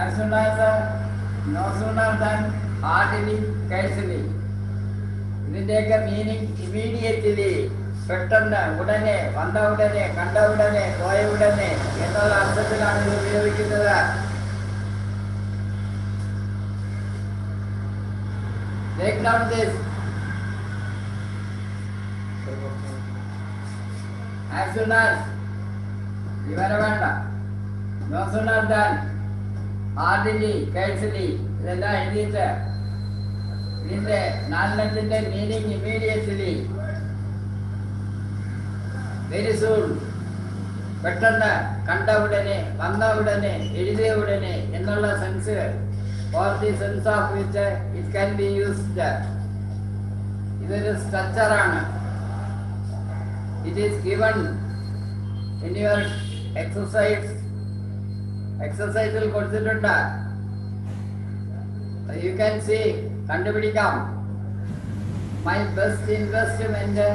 As soon as no sooner than hardly, casually. ഇതിന്റെയൊക്കെ meaning immediately, പെട്ടെന്ന്, ഉടനെ, വന്ന ഉടനെ, കണ്ട ഉടനെ, പോയ ഉടനെ എന്നുള്ള അർത്ഥത്തിലാണ് ഇത് ഉപയോഗിക്കുന്നത്. Take down this. As soon as, ഇവരെ വേണ്ട. No sooner than, hardly, casually, ഇതെല്ലാം എഴുതിയിട്ട് ഇതിന്റെ നാലെണ്ണത്തിന്റെ മീനിങ് ഇമീഡിയറ്റ്ലി, വെരി സൂൺ, പെട്ടെന്ന്, കണ്ട ഉടനെ, വന്ന ഉടനെ, എഴുതിയ ഉടനെ എന്നുള്ള sense, for the sense of which it can be used. ഇതൊരു സ്ട്രക്ചറാണ്. It is given in your എക്സസൈസിൽ കൊടുത്തിട്ടുണ്ട്. യു ക്യാൻ സീ, കണ്ടുപിടിക്കാം. മൈ ബെസ്റ്റ് ഇൻവെസ്റ്റ്മെന്റ്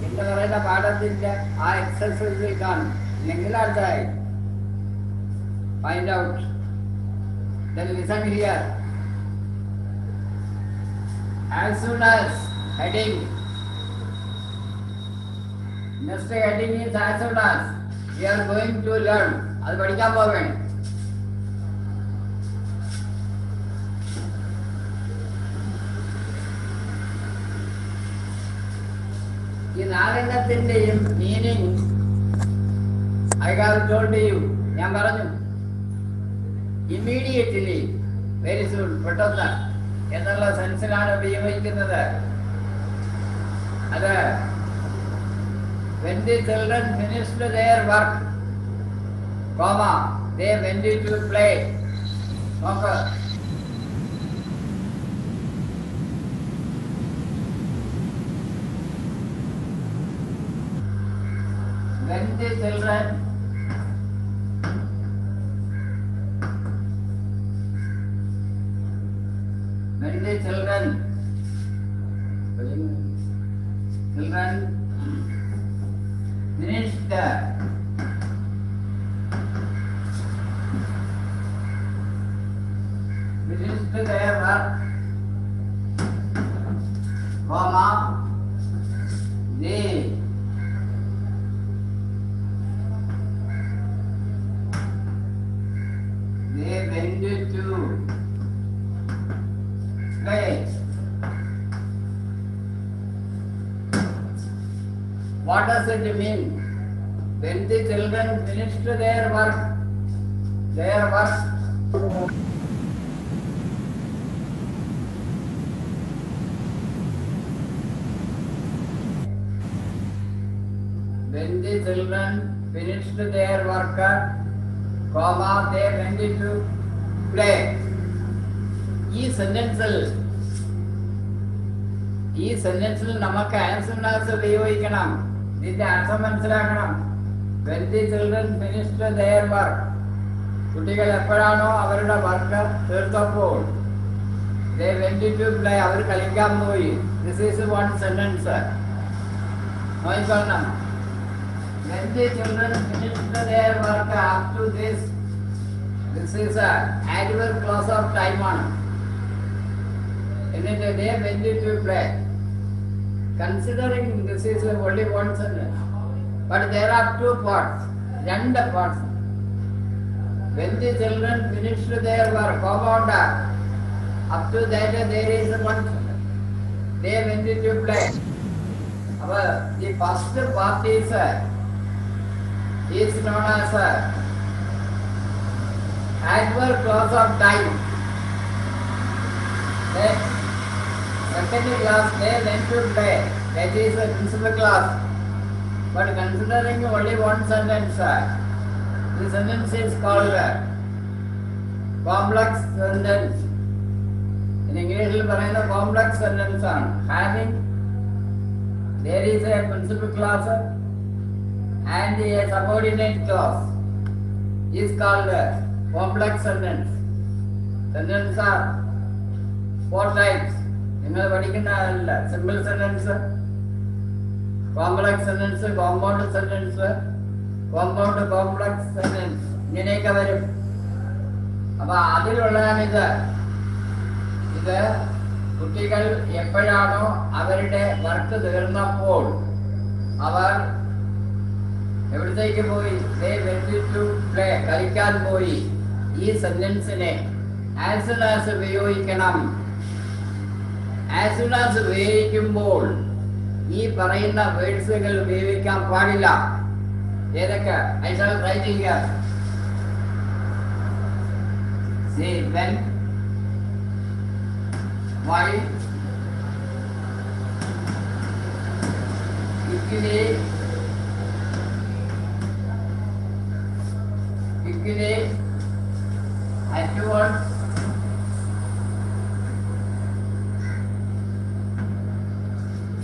എന്ന് പറയുന്ന പാഠത്തിന്റെ ആ എക്സസൈസിൽ കാണും. ഇല്ലെങ്കിൽ അടുത്തായി find out. Then listen here. As soon as heading. Next heading is as soon as. We are going to learn. അത് പഠിക്കാൻ പോവേണ്ട. ഈ നാലെണ്ണത്തിന്റെയും meaning I have told you, ഞാൻ പറഞ്ഞു. ഇമ്മീഡിയറ്റ്ലി, വെരി സൂൺ, പെട്ടെന്ന് എന്നുള്ള സെൻസിലാണ് ഉപയോഗിക്കുന്നത്. അത് when the children finished their work, comma, they went to play. നോക്ക്, when the children finished their work, comma, they went to play. What does it mean? When the children finished their work, when the children finished their work, comma, they went to play. ഈ സെന്റൻസിൽ നമുക്ക് answer ഉപയോഗിക്കണം. ഇതിന്റെ അർത്ഥം മനസ്സിലാക്കണം. When the children finished their work, കുട്ടികൾ എപ്പോഴാണോ അവരുടെ work തീർത്തപ്പോൾ, they went to play, അവർ കളിക്കാൻ പോയി. This is one sentence. നോക്കിക്കൊള്ളണം. When the children finished their work up to this is a adverb clause of time ആണ്. എന്നിട്ട് they went to play. Considering this is only one sentence, but there are two parts, രണ്ട് parts. When the children finished their work, up to that there is one sentence. They went to play. The first part is known as adverb clause of time. Then second class, they went to play. That is a principal class. But considering only one sentence, the sentence is called complex sentence. In English, പറയുന്ന complex sentence ആണ്. Having, there is a principal class and a subordinate clause is called complex sentence. Sentences are four types. നിങ്ങൾ പഠിക്കുന്നതല്ല. Simple sentence, complex sentence, compound sentence, compound complex sentence, ഇങ്ങനെയൊക്കെ വരും. അപ്പൊ അതിലുള്ളതാണ് ഇത്. ഇത് കുട്ടികൾ എപ്പോഴാണോ അവരുടെ വർക്ക് തീർന്നപ്പോൾ അവർ എവിടത്തേക്ക് പോയി? കളിക്കാൻ പോയി. ഈ സെന്റൻസിനെ ആസ് സൂൺ ആസ് ഉപയോഗിക്കണം. ആസ് സൂൺ ആസ് ഉപയോഗിക്കുമ്പോൾ ഈ പറയുന്ന വേർഡ്സുകൾ ഉപയോഗിക്കാൻ പാടില്ല. ഏതൊക്കെ? I shall write here. See, when, why, quickly, at once,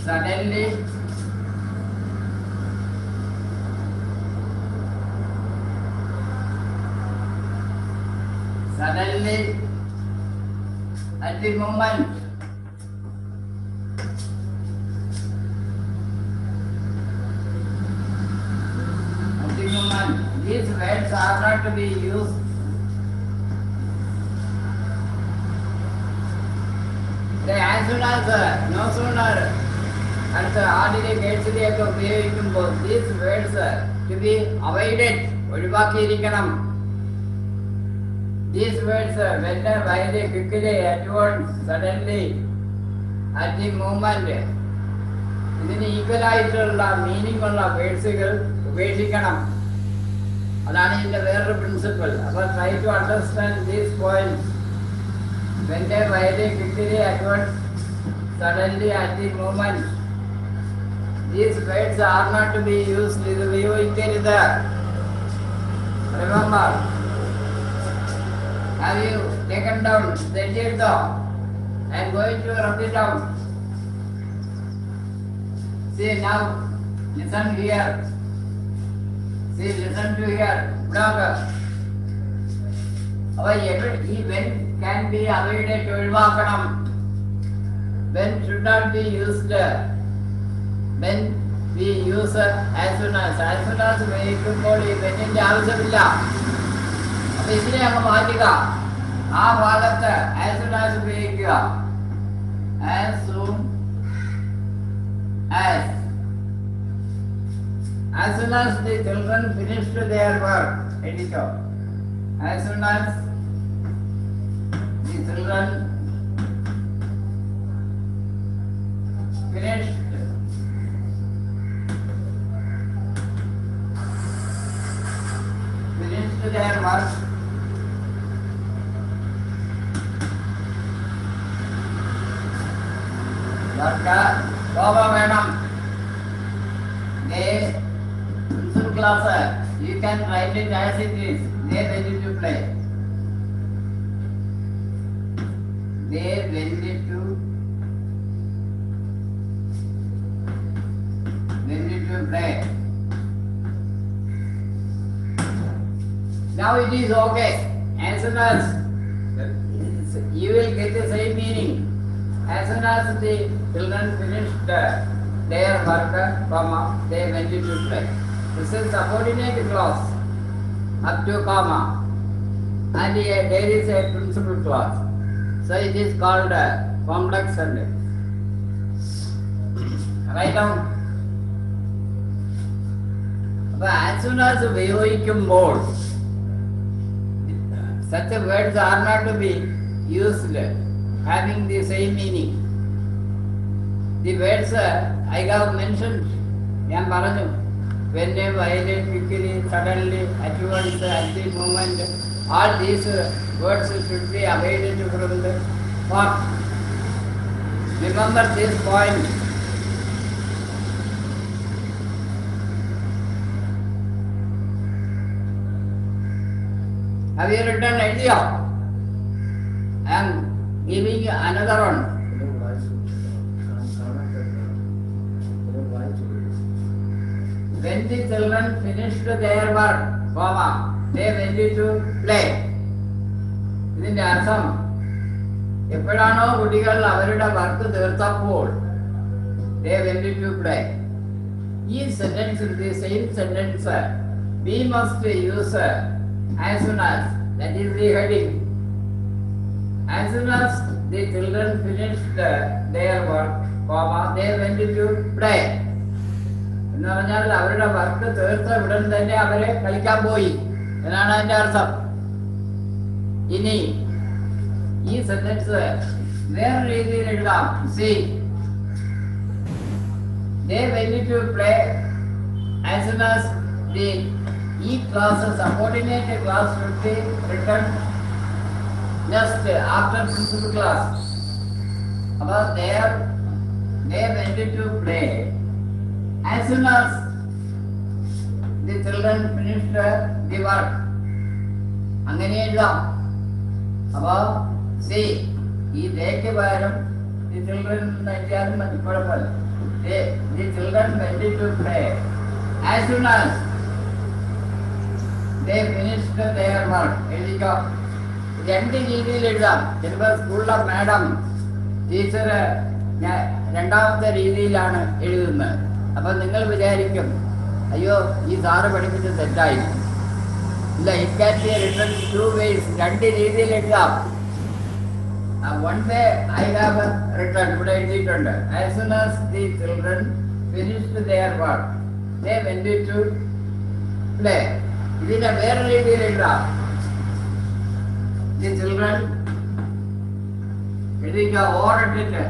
suddenly, at the moment, these words are not to be used. They as soon as, no sooner, and ordinary കേസിലേക്ക് ഉപയോഗിക്കുമ്പോൾ these words to be avoided, ഒഴിവാക്കിയിരിക്കണം. These words when, while, quickly, at once, suddenly, at the moment, ഇതിന് equal ആയിട്ടുള്ള meaning ഉള്ള വേർഡ്സുകൾ ഉപേക്ഷിക്കണം. അതാണ് ഇതിന്റെ വേറൊരു പ്രിൻസിപ്പിൾ. അപ്പോൾ try to understand these points. when, while, quickly, at once, suddenly, at the moment. These words are not to be used. ഇത് ഉപയോഗിക്കരുത്. Remember. Have you taken down the data? I am going to rub it down. See now, listen here. See, listen to here. Blogger. Our when can be avoided to ഒഴിവാക്കണം. When should not be used. When we use as soon as ഉപയോഗിക്കുമ്പോൾ ഈ വെന്നിന്റെ ആവശ്യമില്ല. അപ്പൊ ഇതിനെ അങ്ങ് മാറ്റുക. ആ ഭാഗത്ത് as soon as ഉപയോഗിക്കുക. As soon as the children finished their work. Editor. As soon as the children finished their work. വേണം. Class, you can write it as it is. They went to play. They went to play. Now it is okay. As soon as you will get the same meaning. As soon as the children finished their work, they went to play. This is subordinate clause up to comma, and there is a principal clause. So it is called complex sentence. Write down. But as soon as ഉപയോഗിക്കുമ്പോൾ such words are not to be used having the same meaning. The words I have mentioned, ഞാൻ പറഞ്ഞു. When, while, quickly, suddenly, at once, at the moment, all these words should be avoided from the thought. Remember this point. Have you written idea? I am giving you another one. When the children finished their work, they went to play. ഇതിന്റെ അർത്ഥം എപ്പോഴാണോ കുട്ടികൾ അവരുടെ work തീർത്തപ്പോൾ they went to play. ഈ sentence, the same sentence, we must use as soon as. That is the heading. As soon as the children finished their work, they went to play. എന്ന് പറഞ്ഞാൽ അവരുടെ work തീർത്ത ഉടൻ തന്നെ അവരെ കളിക്കാൻ പോയി എന്നാണ് അതിന്റെ അർത്ഥം. ഇനി ഈ സെന്റൻസ് വേറെ രീതിയിൽ എഴുതാം. See, they went to play as soon as the each class, subordinate class should be written just after principal class. About there, they went to play as soon as the children finished the work. അങ്ങനെ എഴുതാം. അപ്പോൾ C ഈ ഡേക്ക് പകരം the children എഴുതിയാലും മതി, കുഴപ്പമില്ല. The children went to play as soon as they finished their work. എഴുതിക്കോ. രണ്ട് രീതിയിൽ എഴുതാം. ചിലപ്പോൾ സ്കൂളിലെ മാഡം ടീച്ചർ രണ്ടാമത്തെ രീതിയിലാണ് എഴുതുന്നത്. അപ്പം നിങ്ങൾ വിചാരിക്കും, അയ്യോ ഈ സാറ് പഠിപ്പിച്ച് തെറ്റായി. ഇല്ല, it can be written two ways. രണ്ട് രീതിയിൽ എഴുതാം. One way I have written, ഇവിടെ എഴുതിയിട്ടുണ്ട്. As soon as the children finished their work they went to play. ഇതിനെ വേറെ രീതിയിൽ എഴുതാം. ദി ചിൽഡ്രൻ എഴുതിക്കുക, ഓടിട്ടിട്ട്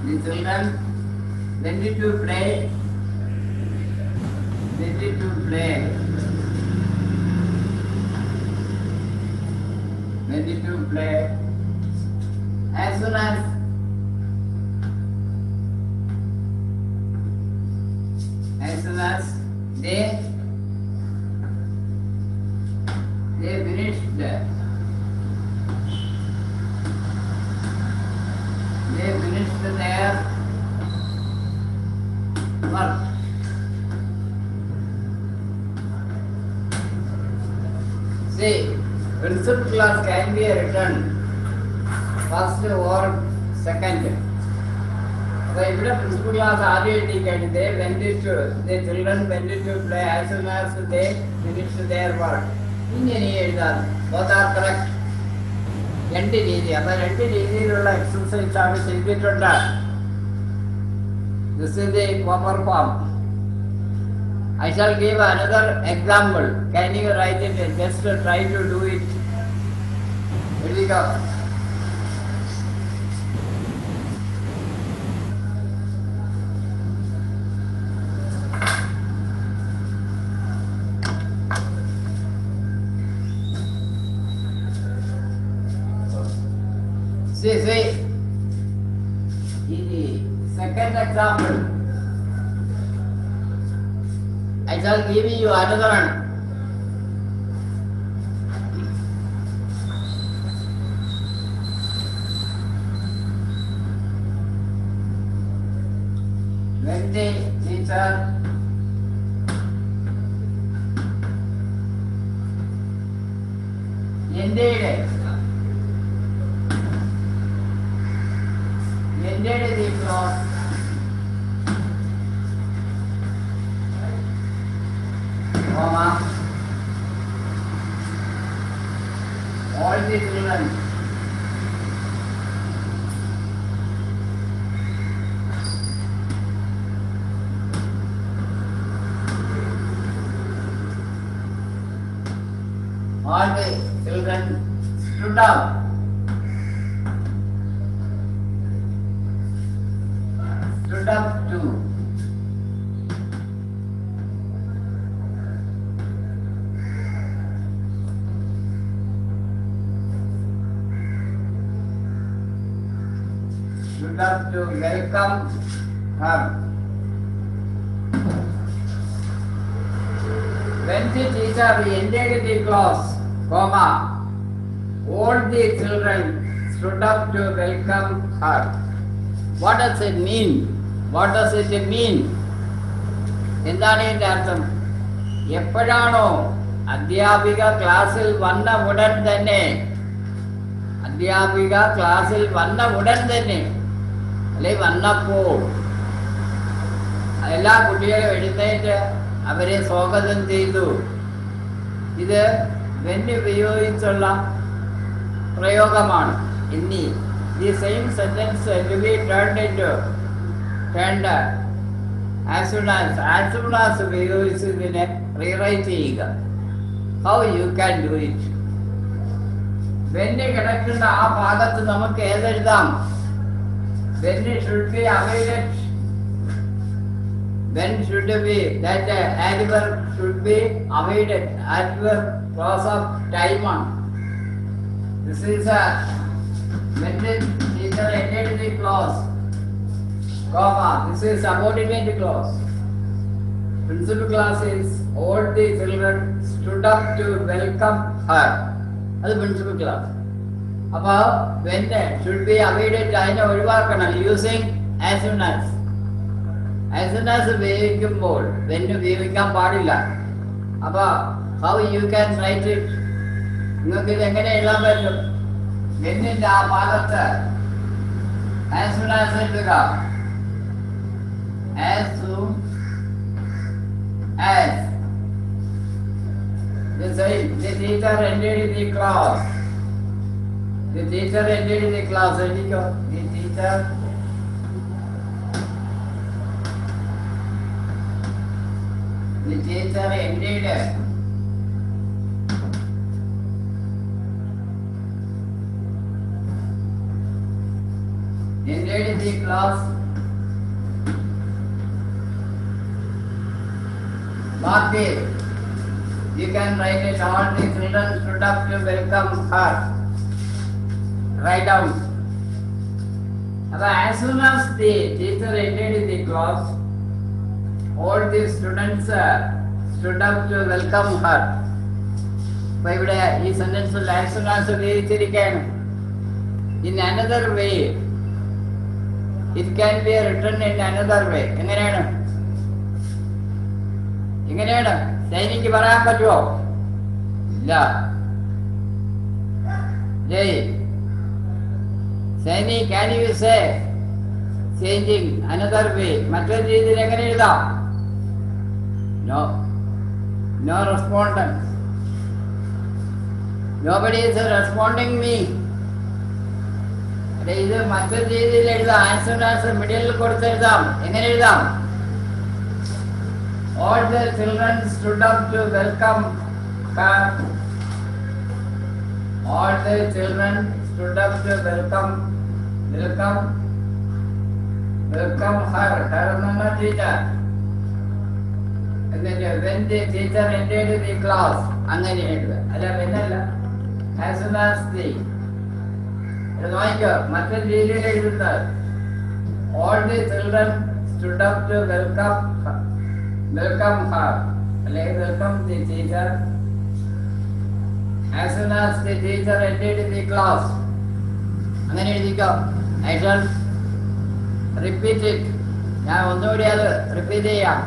the children went to play, went to play, went to play as soon as they finished their work. See, principal class can be written first or second. So ഇവിടെ principal class ആദ്യം എഴുതിക്കഴിഞ്ഞു. The children went to play as soon as they finished their work. ഇങ്ങനെ എഴുതാം. Both are correct. രണ്ട് രീതി. അപ്പൊ രണ്ട് രീതിയിലുള്ള exercise ആണ് ചെയ്തിട്ടുണ്ട്. This is the proper form. I shall give another example. Can you write it? Just try to do it. Here we go. See. Second example. I shall give you another one. When the teacher ended the class, all the children stood up. Stood up too. Stood up to welcome her. When the teacher ended the class, all the children stood up to welcome her. What does it mean? What does it mean? എന്താണ് ഇതിന്റെ അർത്ഥം? എപ്പോഴാണോ അധ്യാപിക ക്ലാസ്സിൽ വന്ന ഉടൻ തന്നെ അല്ലെ വന്നപ്പോൾ എല്ലാ കുട്ടികളും എഴുന്നേറ്റ് അവരെ സ്വാഗതം ചെയ്തു. ഇത് when ഉപയോഗിച്ചുള്ള പ്രയോഗമാണ്. ഇനി the same sentence will be turned as soon as ഉപയോഗിച്ച് ഇതിനെ റീറൈറ്റ് ചെയ്യുക. How you can do it? വെന്ന് കിടക്കുന്ന ആ ഭാഗത്ത് നമുക്ക് ഏതെഴുതാം? When should be avoided. When should be that adverb should be avoided. Adverb clause of time on. This is when the teacher ended the clause, comma. This is subordinate clause. Principal clause is all the children stood up to welcome her. That is principal clause. അപ്പോൾ when should be avoided അതിനെ ഒഴിവാക്കണം using as soon as. As soon as ഉപയോഗിക്കുമ്പോൾ when ഉപയോഗിക്കാൻ പാടില്ല. അപ്പോൾ how you can write it? നിങ്ങൾക്ക് ഇത് എങ്ങനെ എഴുതാൻ പറ്റും? വെന്നിന്റെ ആ ഭാഗത്ത് as soon as എഴുതുക. As soon as the teacher ended the class. The teacher ended the class. The teacher ended the class. Mark it. You can write it. All the children stood up to welcome her. Write down. As soon as the teacher ended the class, all the students stood up to welcome her. അപ്പോൾ ഇവിടെ ഈ സെന്റൻസിൽ as soon as ഉപയോഗിച്ചിരിക്കുകയാണ്. In another way, it can be written in another way. എങ്ങനെയാണ്? സൈനിക്ക് പറയാൻ പറ്റുമോ? ഇല്ല. ജയ് സൈനി, can you say changing another way? മറ്റൊരു രീതിയിൽ എങ്ങനെ എഴുതാം? No respondent. Nobody is responding me. ഇത് മറ്റൊരു രീതിയിൽ എഴുതാം. as soon as മിഡിൽ കൊടുത്തെഴുതാം. എങ്ങനെ എഴുതാം? All the children stood up to welcome her. All the children stood up to welcome her. Her enna teacher. And then when the teacher entered the class, അങ്ങനെ എഴുതുക. അല്ല പിന്നല്ല. As soon as the നോക്കിക്കോ മറ്റൊരു രീതിയിൽ എഴുതുന്നത്. All the children stood up to welcome her. Like welcome the teacher. As soon as the teacher entered the class. അങ്ങനെ എഴുതിക്കോ. I shall repeat it. ഞാൻ ഒന്നുകൂടി അത് റിപ്പീറ്റ് ചെയ്യാം.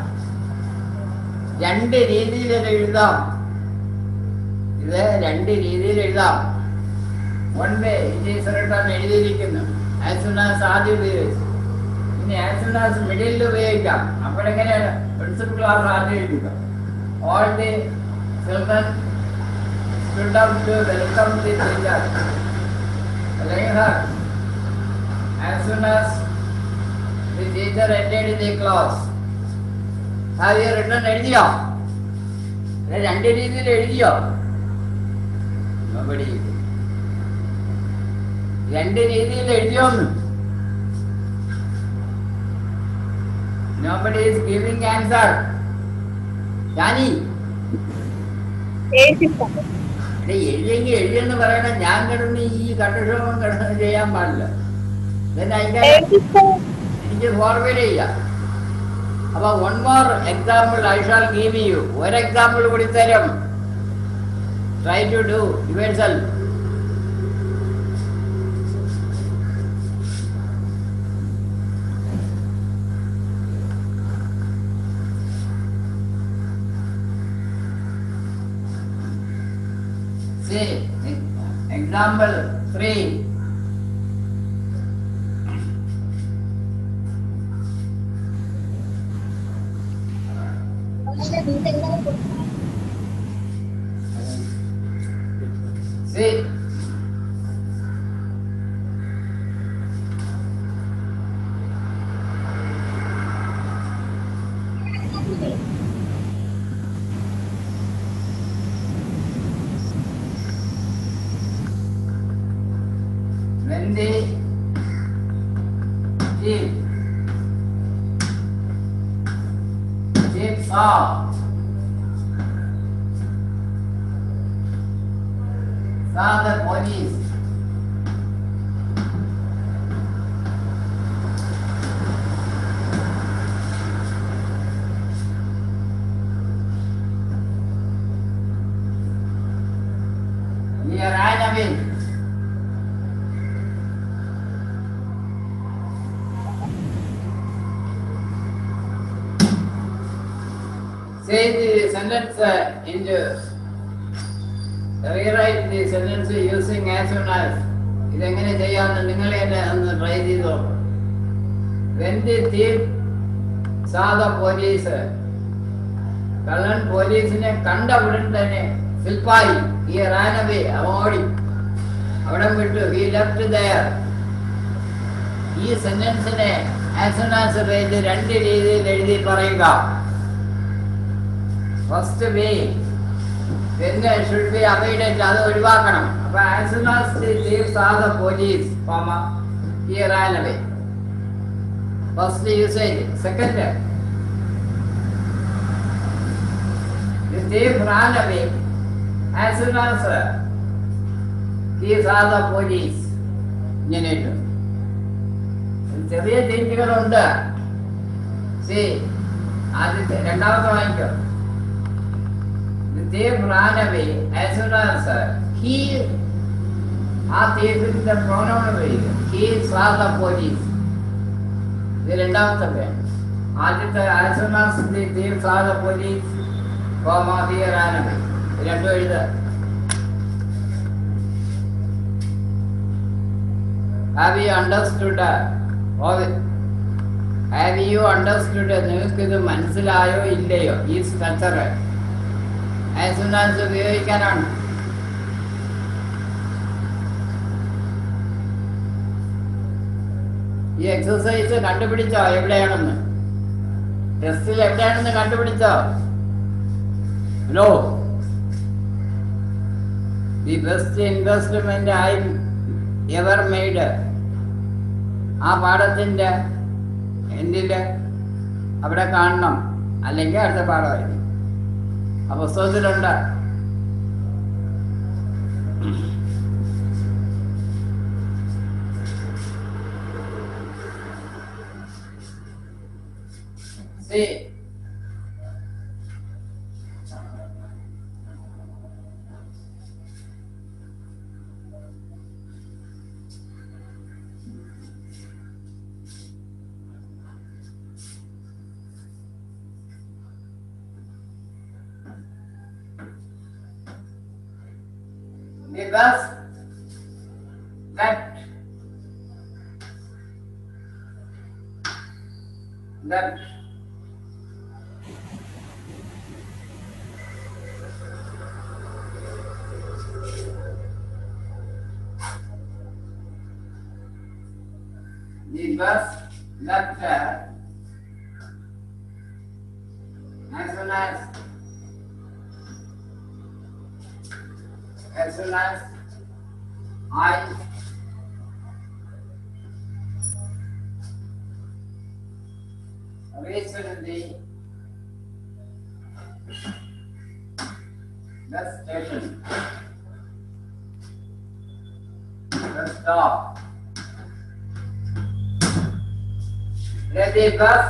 രണ്ട് രീതിയിൽ എഴുതാം. ഇത് രണ്ട് രീതിയിൽ എഴുതാം. One way it is written എഴുതിയിരിക്കുന്നു. As soon as ആദ്യം ഉപയോഗിച്ചു. ഇനി as soon as മിഡിൽ ഉപയോഗിക്കാം. അപ്പോഴെങ്ങനെയാണ്? പ്രിൻസിപ്പൽ ക്ലാസ് ആദ്യം എഴുതുക. All the children stood up to welcome the teacher. അല്ലെങ്കിൽ as soon as the teacher entered the class. Have you written എഴുതിയോ? രണ്ട് രീതിയിൽ എഴുതിയോ? Nobody. രണ്ട് രീതിയിൽ എഴുതിയോന്ന്? Nobody is giving answer. Jani. എഴുതിയെങ്കിൽ എഴുതിയെന്ന് പറയണം. ഞാൻ കിടന്ന് ഈ കട്ടക്ഷോഭം കിടന്ന് ചെയ്യാൻ പാടില്ല. എനിക്ക് ഫോർവേഡ് ചെയ്യാം. അപ്പൊ one more example I shall give you. ഒരു എക്സാമ്പിൾ കൂടി തരും. Try to do yourself. See, example 3. See, when the chief saw the police, he ran away. Say the sentence rewrite the sentence using as soon as. ഇതെങ്ങനെ ചെയ്യാമെന്ന് നിങ്ങൾ തന്നെ ഒന്ന് try ചെയ്തോ. When the thief saw the police, കള്ളൻ പോലീസിനെ കണ്ട ഉടൻ തന്നെ ഫിൽപ്പായി, he ran away, അവൻ ഓടി, അവിടം വിട്ടു, he left there. ഈ സെന്റൻസിനെ as soon as രണ്ട് രീതിയിൽ എഴുതി പറയുക. First way, then should be avoided, അത് ഒഴിവാക്കണം. അപ്പൊ as soon as the thief saw the police, he ran away. First usage. Second, the thief ran away as soon as he saw the police. ഇങ്ങനെ ചെറിയ ചേഞ്ചുകളുണ്ട്. C ആദ്യത്തെ രണ്ടാമത്തെ വായിക്കോ. They ran away as soon as he, ആ thiefന്റെ pronoun ഉപയോഗിക്കും. He saw the police. ഇത് രണ്ടാമത്തെ പേര്. ആദ്യത്തെ as soon as the thief saw the police, he ran away. രണ്ടും എഴുതുക. Have you understood? Have you understood? നിങ്ങൾക്ക് ഇത് മനസ്സിലായോ ഇല്ലയോ ഈ സ്ട്രക്ചർ? as soon as ഉപയോഗിക്കാനാണ്. ഈ എക്സസൈസ് കണ്ടുപിടിച്ചോ എവിടെയാണെന്ന്? ടെസ്റ്റിൽ എവിടെയാണെന്ന് കണ്ടുപിടിച്ചോ? Hello, the best investment I ever made, ആ പാഠത്തിന്റെ എന്തില് അവിടെ കാണണം, അല്ലെങ്കിൽ അടുത്ത പാഠമായിരിക്കും. ആ പുസ്തകത്തിലുണ്ട്. See, the bus left. The bus left as soon as I reached the bus station, bus stop. The bus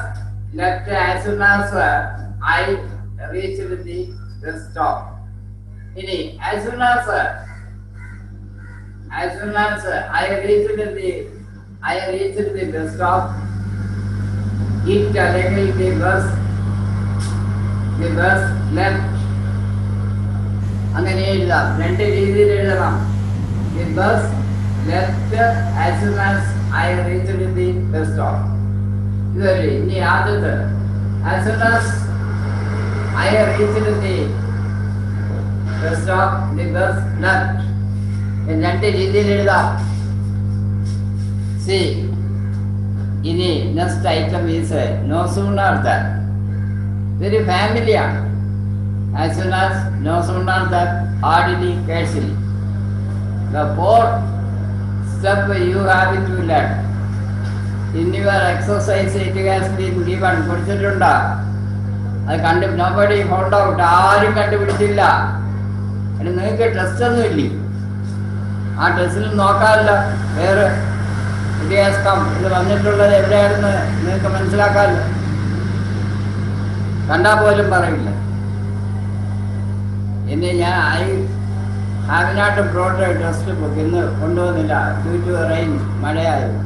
left as soon as I reached the bus stop. As soon as I reached the bus stop, it അല്ലെങ്കിൽ the bus left. അങ്ങനെ എഴുതാം, രണ്ട് രീതിയിൽ എഴുതണം. The bus left as soon as I reached the bus stop. ഇതല്ലേ. ഇനി ആദ്യത്തെ as soon as I reached the bus stop, the bus left. രണ്ട് രീതിയിൽ എഴുതാം. സി ഇനി next item is no sooner than. ഇതൊരു ഫാമിലിയാണ്. As soon as, no sooner than, hardly, scarcely. The fourth step you have to learn. In your exercise it has been given. പഠിച്ചിട്ടുണ്ടോ? അത് കണ്ട് nobody found out. ആരും കണ്ടുപിടിച്ചില്ല. അതിന് നിങ്ങൾക്ക് test ഒന്നും ഇല്ലേ? ആ ടെസ്റ്റിൽ നോക്കാമല്ലോ. വേറെ ഇതിഹാസം ഇത് വന്നിട്ടുള്ളത് എവിടെയാണെന്ന് നിങ്ങൾക്ക് മനസ്സിലാക്കാമല്ലോ. കണ്ടാൽ പോലും പറയില്ല. ഇനി ഞാൻ have not brought a test book. ഇന്ന് കൊണ്ടുവന്നില്ല. ഡ്യൂ ടു റെയിൻ, മഴയായിരുന്നു.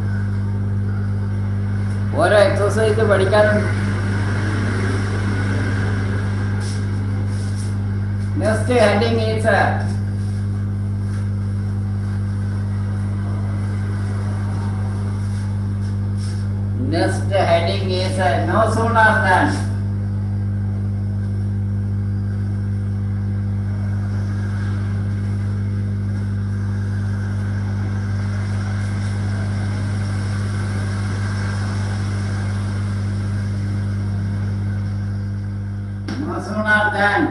ഓരോ എക്സസൈസ് പഠിക്കാനുണ്ട്. Next heading is no sooner than. No sooner than.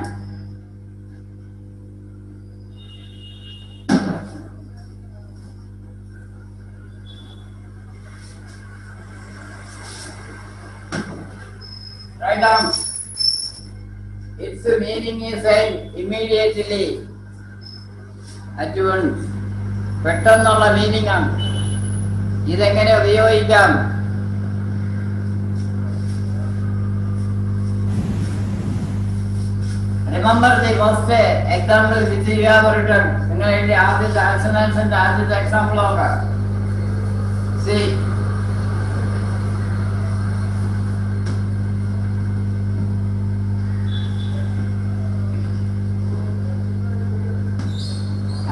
Write down. Its meaning is immediately, at once. പെട്ടെന്നുള്ള മീനിങ് ആണ്. ഇതെങ്ങനെ ഉപയോഗിക്കാം? Remember the first example which you have written. നിങ്ങൾ എഴുതി ആദ്യത്തെ ആൻസറിന്റെ ആദ്യത്തെ എക്സാമ്പിൾ നോക്കാം. See.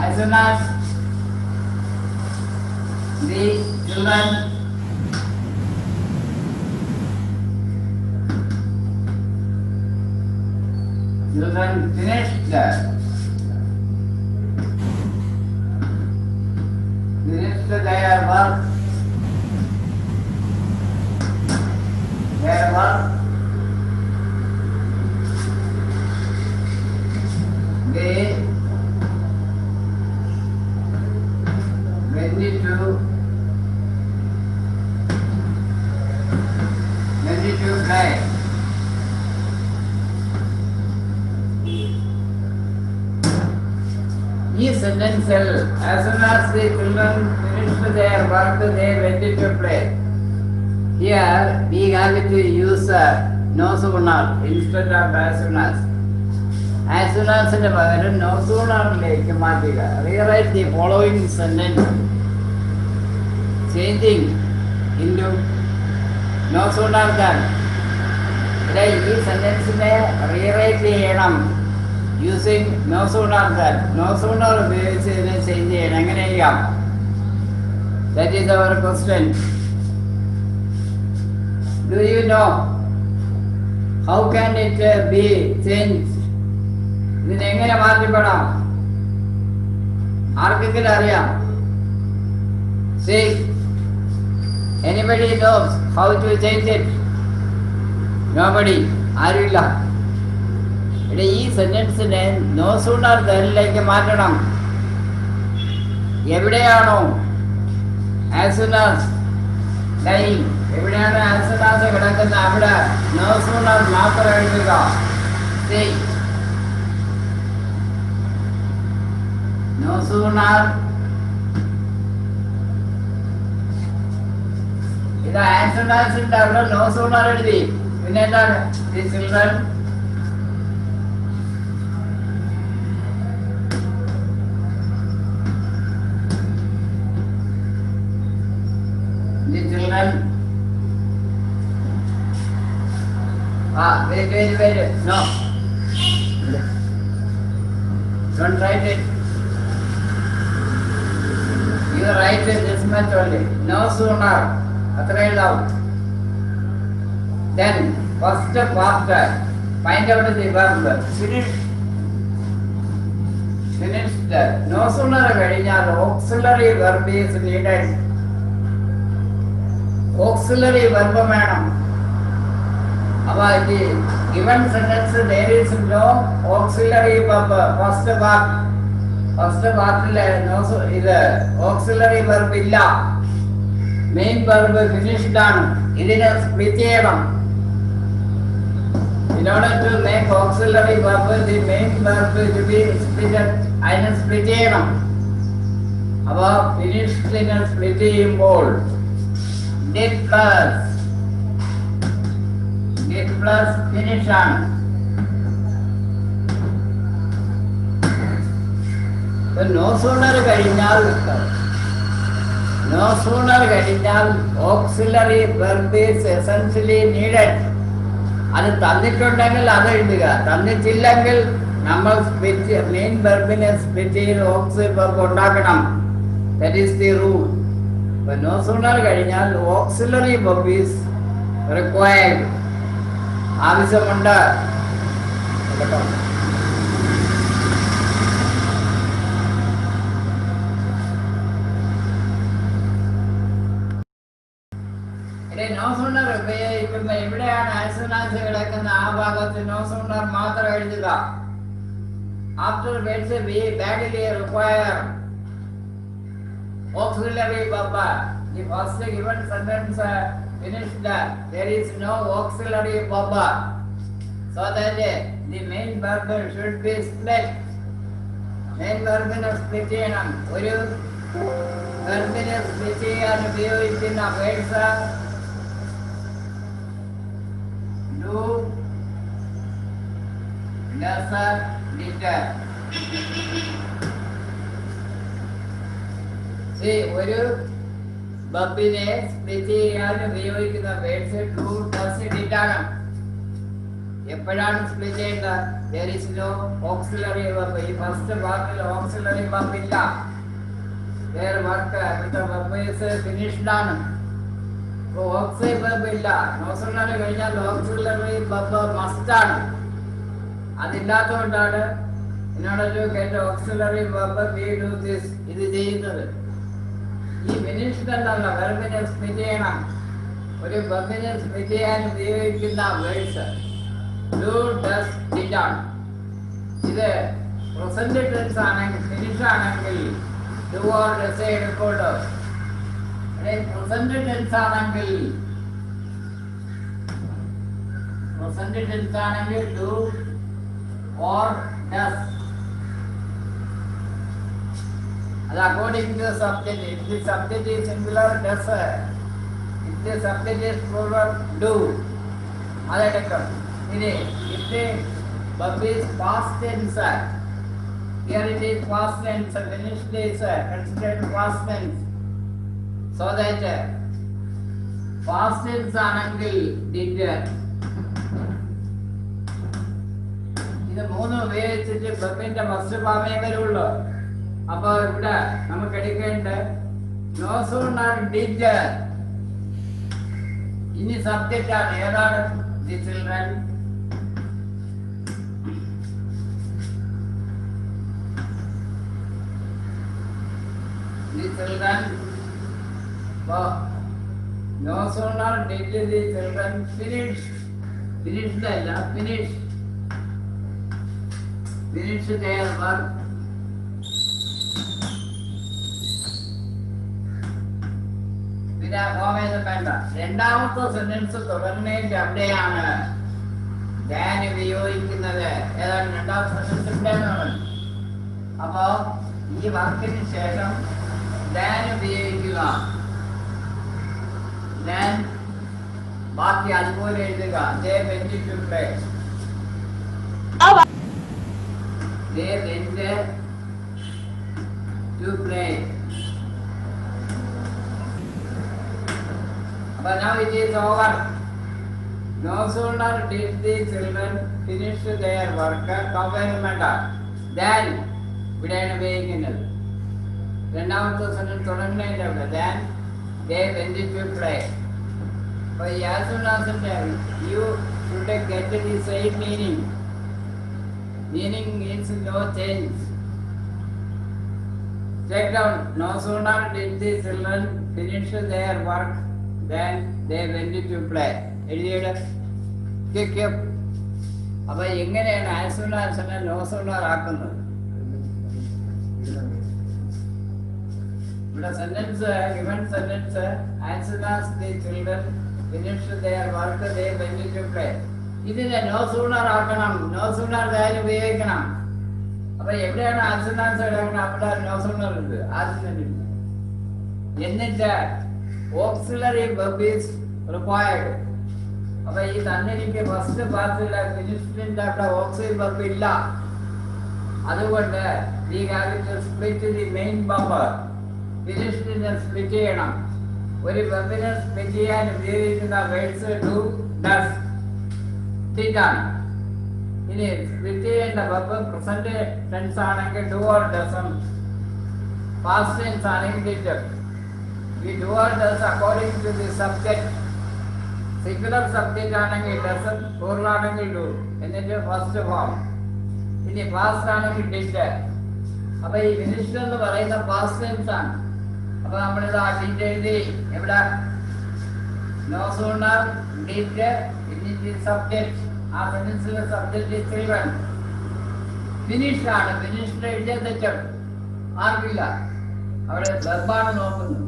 As soon as the children finished their work, they went to play. This sentence, as soon as the children finished their work, they went to play. Here we have to use no sooner instead of as soon as. As soon as ന്റെ പകരം no sooner ലേക്ക് മാറ്റുക. Rewrite the following sentence, changing into no sooner than. ഈ സെന്റൻസിനെ rewrite ചെയ്യണം using no sooner than. No sooner ഉപയോഗിച്ച് ഇതിനെ change ചെയ്യണം. എങ്ങനെ ചെയ്യാം? That is our question. Do you know how can it be changed? ഇതിനെ എങ്ങനെ മാറ്റപ്പെടാം? ആർക്കെങ്കിലും അറിയാം? See, anybody knows how to change it? Nobody. ആരുമില്ല. ഇവിടെ ഈ സെന്റൻസിനെ നോ സൂണർ ദാനിലേക്ക് മാറ്റണം. എവിടെയാണോ ആസ് സൂൺ ആസ് ഡൈയിങ്, എവിടെയാണ് ആസ് സൂൺ ആസ് കിടക്കുന്നത് അവിടെ നോ സൂണർ മാത്രം എഴുതുക. No sooner. ഇത് ആസ് സൂൺ ആസിന്റെ അവിടെ നോ സൂണർ എഴുതി. പിന്നെ എന്താണ്? The children wait. No. Don't write it. You write it this much only. No sooner. Athra down. Then first part, find out the verb. Finish finished. No sooner കഴിഞ്ഞാൽ auxiliary verb is needed. Auxiliary verb വേണം. അപ്പോൾ ഈ given sentence there is no auxiliary verb. First part-ലെ ഇത് auxiliary verb ഇല്ല. Main verb finished ആണ്. ഇതിനെ split ചെയ്യണം. In order to make auxiliary verb, the main verb to be split. അതിനെ split ചെയ്യണം. അപ്പോൾ finished-നെ split ചെയ്യുമ്പോൾ did plus finish ആണ്. No sooner കഴിഞ്ഞാൽ auxiliary verb is essentially needed. അത് തന്നിട്ടുണ്ടെങ്കിൽ അത് എഴുതുക. തന്നിട്ടില്ലെങ്കിൽ നമ്മൾ മെയിൻ വെർബിനെ സ്പ്ലിറ്റ് ചെയ്ത് ഓക്സിലറി വെർബ് ഉണ്ടാക്കണം. That is the rule. No sooner കഴിഞ്ഞാൽ ഓക്സിലറി വെർബ് ഈസ് റിക്വയർഡ്. ആവശ്യമുണ്ട്. നോ സൂണർ ഉപയോഗിക്കുമ്പോൾ എവിടെയാണ് ആൻസനാൻസ് കിടക്കുന്ന ആ ഭാഗത്ത് നോ സൂണർ മാത്രം എഴുതുക. After words be badly require auxiliary verb. The first given sentence finished. There is no auxiliary verb, so that the main verb should be split. Main verb split ചെയ്യണം. ഒരു വെർബിനെ split ചെയ്യാൻ ഉപയോഗിക്കുന്ന words do, does, did. ഒരു വെർബിനെ split ചെയ്യാൻ ഉപയോഗിക്കുന്ന words do, does, did ആണ്. എപ്പോഴാണ് split ചെയ്യേണ്ടത്? there is no auxiliary verb. ഈ ഫസ്റ്റ് വാക്കിൽ auxiliary verb ഇല്ല. their work the verb is finished ആണ്. auxiliary verb ഇല്ല. no sooner കഴിഞ്ഞാൽ auxiliary verb must ആണ്. അതില്ലാത്തതുകൊണ്ടാണ് in order to get auxiliary verb we do this. ഇത് ചെയ്യുന്നത് ഈ finished എന്നുള്ള വെർബിനെ സ്പ്ലിറ്റ് ചെയ്യണം. ഒരു വെർബിനെ സ്പ്ലിറ്റ് ചെയ്യാൻ ഉപയോഗിക്കുന്ന വേർഡ്സ് ഡു, ഡസ്, ഡിഡ് ആണ്. ഇത് പ്രസന്റ് ടെൻസ് ആണെങ്കിൽ ഫിനിഷ് ആണെങ്കിൽ ഡു ഓർ ഡസ് എടുക്കുള്ളൂ. പ്രസന്റ് ടെൻസ് ആണെങ്കിൽ ഡു ഓർ ഡസ്. അത് according to the subject. If the subject is singular, does. If the subject is plural, do. അതെടുക്കും. ഇനി if the verb is past tense, here it is past tense, finished is considered past tense. So that past tense ആണെങ്കിൽ did. ഇത് മൂന്ന് ഉപയോഗിച്ചിട്ട് വെർബിന്റെ first ഫോമേ വരുള്ളൂ. അപ്പോൾ ഇവിടെ നമുക്ക് എടുക്കേണ്ട നോ സൂണർ ഡിഡ്. ഇനി സബ്ജക്റ്റ് ആണ്. ഏതാണ്? The children. No sooner did the children finished അല്ല, ഫിനിഷ് their work. വേണ്ട. രണ്ടാമത്തെ സെന്റൻസ് തുടർന്നതിന്റെ അവിടെയാണ് ദാൻ ഉപയോഗിക്കുന്നത്. ഏതാണ് രണ്ടാമത്തെ സെന്റൻസ്? അപ്പോ ഈ വാക്കിന് ശേഷം ദാൻ ഉപയോഗിക്കുക. ദാൻ ബാക്കി അതുപോലെ എഴുതുക. They went to play. They went to play. But now it is over. No sooner did the children finish their work, then ഇവിടെയാണ് ഉപയോഗിക്കുന്നത്. രണ്ടാമത്തെ സെന്റൻസ് തുടങ്ങുന്നതിന്റെ അവിടെ then they went to play. But as soon as you should get the same meaning. Meaning means no change. Take down. No sooner did the children finish their work than they went to play. എഴുതിയുടെ കിക്കും. അപ്പൊ എങ്ങനെയാണ് as soon ആസിനെ no sooner ആക്കുന്നത്? ഇവിടെ sentence given sentence as soon as the children finish their work they went to play. ഇതിനെ no sooner ആക്കണം. No sooner കാര്യം ഉപയോഗിക്കണം. അപ്പൊ എവിടെയാണ് ആൻസർ ഇടാക്കണം? അവിടെ നോ സൂണർ ഉണ്ട്, ആദ്യം. എന്നിട്ട് ഓക്സിലറി വെർബ് ഈസ് റിക്വയർഡ്. അപ്പൊ ഈ തന്നിരിക്കെ ഫസ്റ്റ് പാർട്ടില്ല ഫിനിഷ്ഡിന്റെ അവിടെ ഓക്സിലറി വെർബ് ഇല്ല. അതുകൊണ്ട് we have to split the main verb. ഫിനിഷ്ഡിനെ സ്പ്ലിറ്റ് ചെയ്യണം. ഒരു വെർബിനെ സ്പ്ലിറ്റ് ചെയ്യാൻ ഉപയോഗിക്കുന്ന വേർഡ്സ് ഡു, ഡസ്, ഡിഡാണ്. ഇനി സ്പ്ലിറ്റ് ചെയ്യേണ്ട വെർബ് പ്രസന്റ് ടെൻസ് ആണെങ്കിൽ do or does, past tense ആണെങ്കിൽ ഡിഡ്. ഈ do or does according to the subject. Singular subject ആണെങ്കിൽ ഡസൻ, പ്ലൂറൽ ആണെങ്കിൽ ഡു, എന്നിട്ട് ഫസ്റ്റ് ഫോം. ഇനി പാസ്റ്റ് ആണെങ്കിൽ ഡിഡ്. അപ്പൊ ഈ ഫിനിഷ്ഡ് എന്ന് പറയുന്ന പാസ്റ്റ് ടെൻസ് ആണ്. അപ്പൊ നമ്മളിത് ആ ഡിഡ് എഴുതി. എവിടെ? നോ സൂണർ ഡിഡ്, ഇനി സബ്ജക്ട്. ആ സെന്റൻസിലെ സബ്ജക്ട് ചിൽഡ്രൻ. ഫിനിഷ്ഡ് ആണ്. ഫിനിഷ്ഡ് എഴുതിയ തെറ്റും ആർക്കില്ല. അവിടെ വെർബാണ് നോക്കുന്നത്.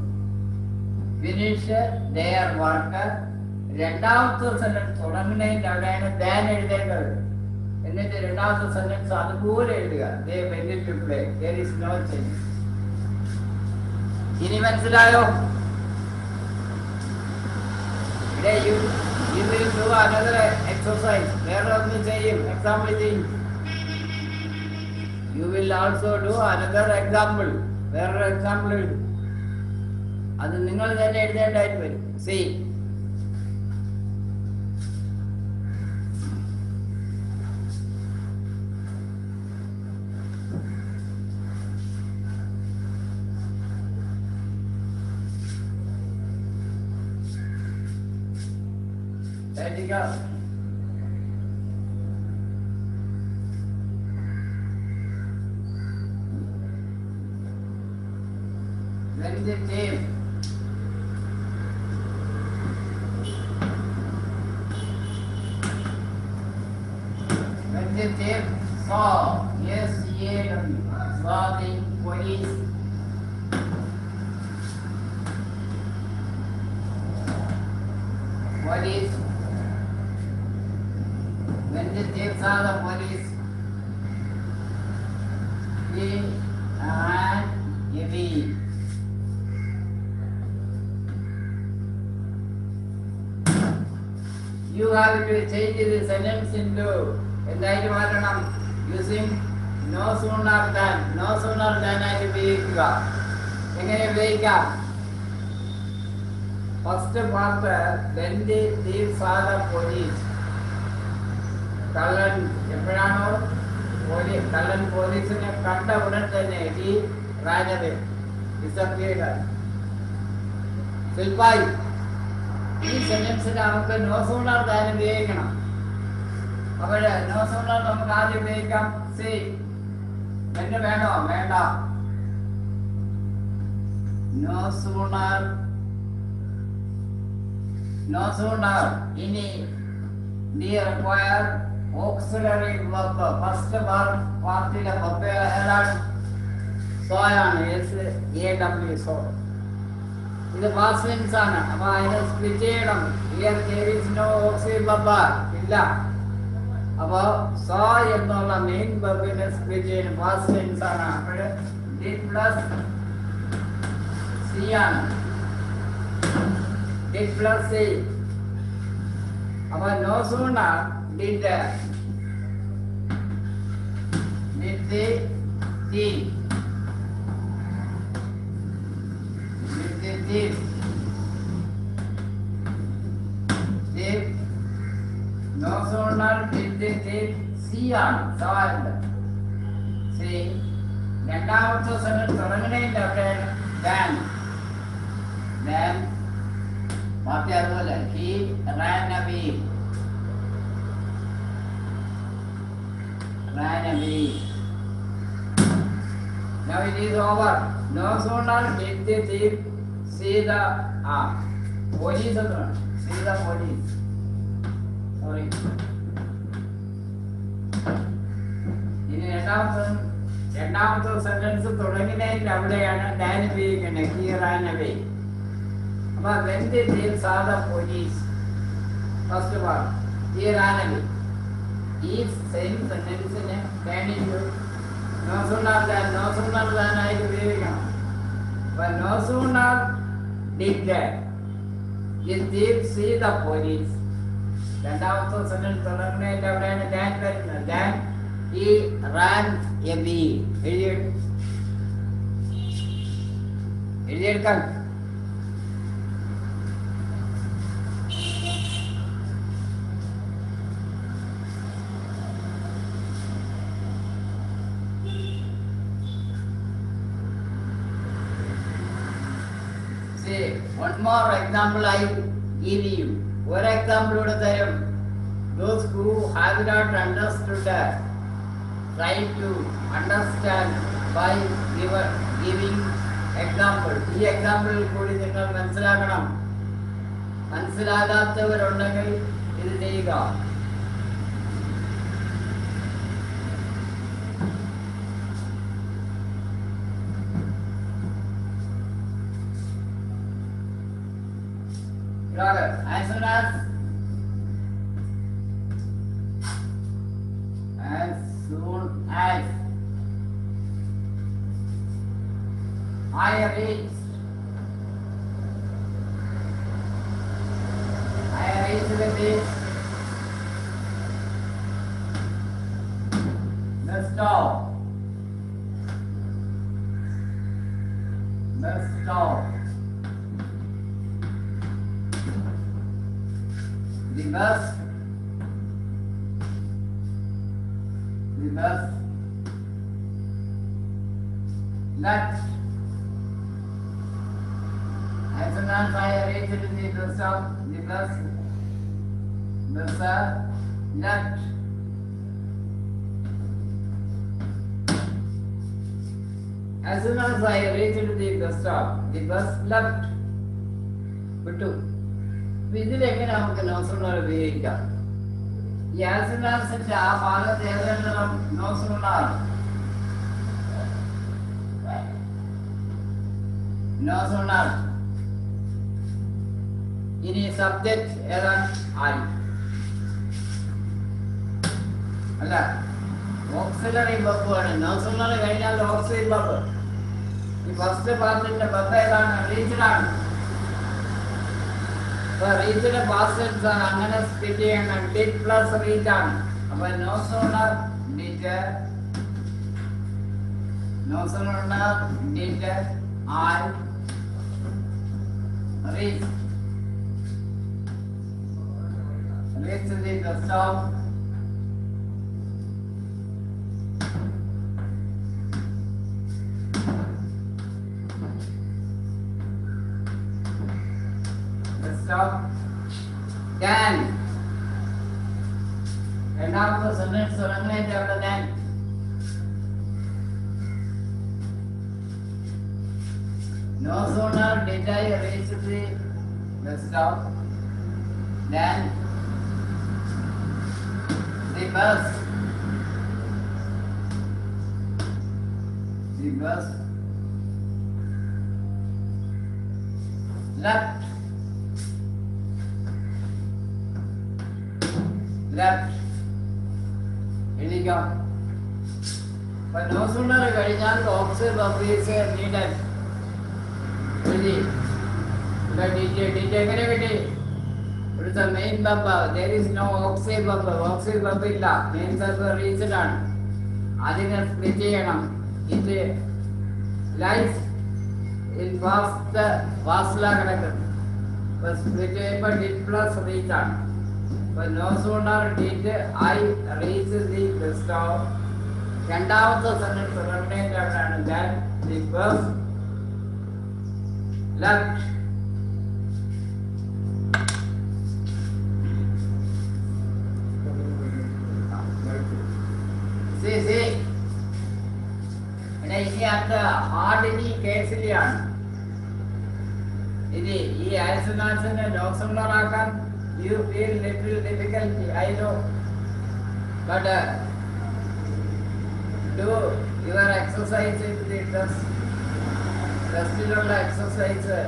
Finish their work. രണ്ടാമത്തെ സെന്റൻസ് തുടങ്ങുന്നതിന്റെ അവിടെയാണ് ദാൻ എഴുതേണ്ടത്. എന്നിട്ട് രണ്ടാമത്തെ സെന്റൻസ് അതുപോലെ എഴുതുക. they went to play. there is no change. ഇനി മനസ്സിലായോ? ഇവിടെ you will do another exercise. വേറെ ഒന്ന് ചെയ്യും, എക്സാമ്പിൾ ചെയ്യും. You will also do another example. വേറൊരു എക്സാമ്പിൾ എഴുതും. അത് നിങ്ങൾ തന്നെ എഴുതേണ്ടതായിട്ട് വരും. See. Go. When the team saw, saw the police, when the thief saw the police, he ran away. You have to change the sentence into എന്തായിട്ട് മാറ്റണം? Using no sooner than. No sooner than ആയിട്ട് ഉപയോഗിക്കുക. എങ്ങനെ ഉപയോഗിക്കാം? First part when the thief saw the police. കള്ളൻ എപ്പോഴാണോ കള്ളൻ പോലീസിനെ കണ്ട ഉടൻ തന്നെ ഈ റാനവേ ഡിസപ്പിയർഡ്. ശില്പായി ഈ സെന്റൻസിൽ നമുക്ക് നോ സൂണർ ദാൻ ഉപയോഗിക്കണം. അപ്പോൾ നോ സൂണർ നമുക്ക് ആദ്യം ഉപയോഗിക്കാം. സി എന്ന് വേണോ? വേണ്ട. No sooner. ഇനി the require auxiliary verb. First പാർട്ടിലെ verb ഏതാണ്? സോയാണ്. SAW, saw. ഇത് പാസ്റ്റ് ടെൻസ് ആണ്. അപ്പൊ അതിനെ സ്പ്ലിറ്റ് ചെയ്യണം. Here there is no auxiliary verb. ഇല്ല. അപ്പൊ സോ എന്നുള്ള മെയിൻ വെർബിനെ സ്പ്ലിറ്റ് ചെയ്യണം. പാസ്റ്റ് ടെൻസ് ആണ്. അപ്പോൾ did plus C ആണ്. did plus C. അപ്പൊ no sooner did the thief. No sooner did the thief see on soiled. See, രണ്ടാമത്തെ സെന്റൻസ് തുടങ്ങണേണ്ട അവിടെ then ബാക്കി അതുപോലെ he ran away. Now it is over. No sooner did the thief see the police. See the police. Sorry. ഇനി രണ്ടാമത്തെ sentence തുടങ്ങുന്നതിൽ അവിടെയാണ് than ഉപയോഗിക്കുന്നത്. He Rann away. അപ്പൊ when the thief saw the police, first of all, he ran away. ഈ same സെന്റൻസിനെ turn into no sooner than ആയിട്ട് ഉപയോഗിക്കണം. അപ്പൊ no sooner did the thief see the police. രണ്ടാമത്തെ സെന്റൻസ് തുടങ്ങുന്നതിൽ അവിടെയാണ് than വരുന്നത്. Than he ran away. എഴുതിയെടുക്കാൻ one more example I give you. One example ഇവിടെ തരും. Those who have not understood try to understand by giving example. ഈ example കൂടി നിങ്ങൾ മനസ്സിലാക്കണം. മനസ്സിലാകാത്തവരുണ്ടെങ്കിൽ ഇത് ചെയ്യുക. As soon as I reached the stop. The bus left. As soon as I reached the stop, the bus left. As soon as I reached the stop, the bus left. വിട്ടു. ഇതിലെങ്ങനെ നമുക്ക് നോസുണർ ഉപയോഗിക്കാം? ഈ ആസിനാസിന്റെ ആ ഭാഗത്ത് ഏതെങ്കിലും നോസുണർ ഇനി സബ്ജക്ട് ഏതാണ്? ആയി അല്ല, ഓക്സിലറി ബബ്ബാണ്. നോസുണർ കഴിഞ്ഞാൽ ഓക്സിലറി ബബ്ബ്. ഈ ഫസ്റ്റ് പാർട്ടിന്റെ ബബ്ബ് ഏതാണ്? റീച്ചഡാണ്. റീച്ചിന്റെ പാസ്റ്റൻസ് ആണ്. അങ്ങനെ സ്പ്ലിറ്റ് ചെയ്യണം. ഡിഡ് പ്ലസ് റീച്ച് ആണ്. അപ്പൊ no sooner did I reach the stop. Then രണ്ടാമത്തെ സെന്റൻസ് തുടങ്ങുന്നതിന്റെ അവിടെ then no sooner did I reach the stop than the bus left. എഴുതിക്കാം. അപ്പൊ നോ സൂണർ കഴിഞ്ഞാൽ ഓക്സിലറി ബർബ് ഈസ് നീഡഡ്. എഴുതി. എങ്ങനെ കിട്ടി? ഇവിടുത്തെ main Burp there is no auxiliary Burp. Auxiliary Burp ഇല്ല. മെയിൻ ബർബ് റീച്ച്ഡ് ആണ്. അതിനെ സ്പ്ലിറ്റ് ചെയ്യണം. ഇത് ലൈഫ് ഇൻ ഫാസ്റ്റിലാണ് കിടക്കുന്നത്. അപ്പൊ സ്പ്ലിറ്റ് ചെയ്യുമ്പോൾ ഡിഡ് പ്ലസ് റീച്ച് ആണ്. But no sooner did I reach the stop. രണ്ടാമത്തെ സെന്റൻസ് തുടങ്ങുന്നതിന്റെ അവിടെയാണ് then the bus left. See. ഇനി അടുത്ത ഹാർഡിലി കേസിലെയാണ്. ഇനി ഈ ആൽസിനാസിന്റെ നോക്സുള്ളറാക്കാൻ you feel little difficulty, I know, but do your exercise in the ടെസ്റ്റിലുള്ള എക്സസൈസ്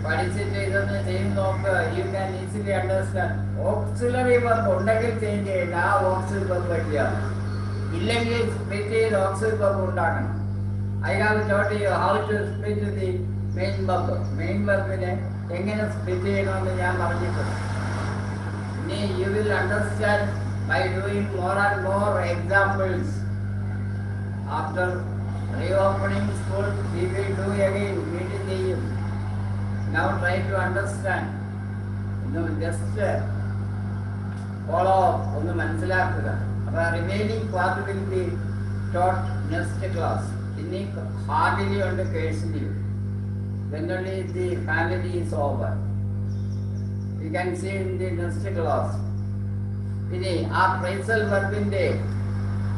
പഠിച്ചിട്ട് ഇതൊന്ന് ചെയ്ത് നോക്ക്. You can easily understand. Auxiliary verb ഉണ്ടെങ്കിൽ ചേഞ്ച് ചെയ്യേണ്ട, ആ ഓക്സിലറി വെർബ് പറ്റിയാണ്. ഇല്ലെങ്കിൽ സ്പ്ലിറ്റ് ചെയ്ത് ഓക്സിലറി വെർബ് ഉണ്ടാക്കണം. I have taught you how to split the main verb. Main വെർബിനെ എങ്ങനെ സ്പ്ലിറ്റ് ചെയ്യണമെന്ന് ഞാൻ പറഞ്ഞിട്ടുണ്ട്. ഇനി you will understand by doing more and more examples. After reopening school we will do again, വീണ്ടും ചെയ്യും. Now try to understand. Just follow up, ഒന്ന് മനസ്സിലാക്കുക. അപ്പോൾ remaining part will be taught next class. ഇനി ഹാർഡിലി ഉണ്ട്, കേഴ്സിലി. When only the family is over. You can see in the next class. ഇനി ആ phrasal വെർബിന്റെ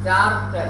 chart